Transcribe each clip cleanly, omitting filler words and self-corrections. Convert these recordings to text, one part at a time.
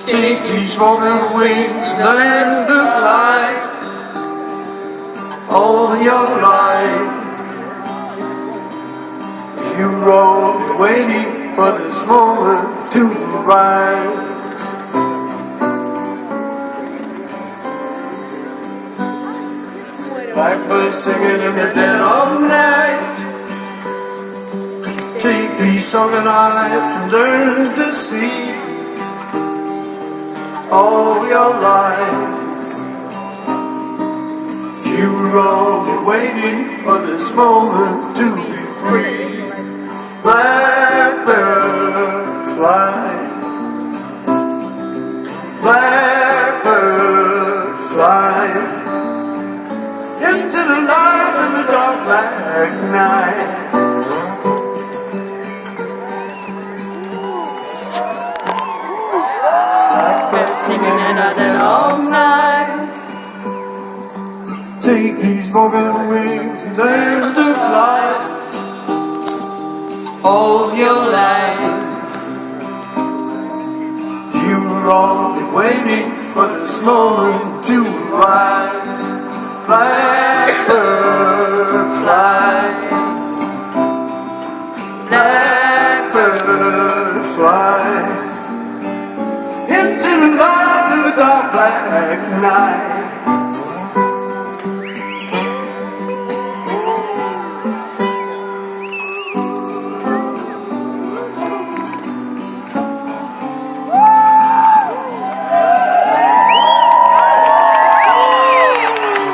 Take these rolling wings, learn to fly all your life. You roll waiting for this moment to rise. Blackbird singing in the dead of night. Take these sunken eyes and learn to see all your life. You were only waiting for this moment to be free. Blackbird fly, blackbird fly into the light of the dark black night. Blackbird singing in the dead of night. Take these broken wings and learn to fly all your life. You were only waiting for this moment to rise. Blackbird fly, blackbird fly into the light of the dark black night.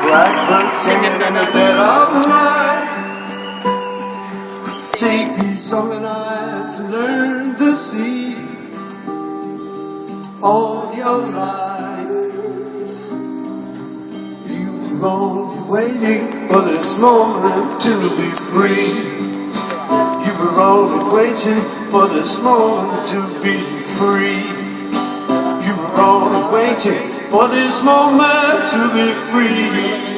Blackbird singing in the dead of night. Take these sunken eyes and learn to see all your life. You were only waiting for this moment to be free. You were only waiting for this moment to be free. You were only waiting for this moment to be free.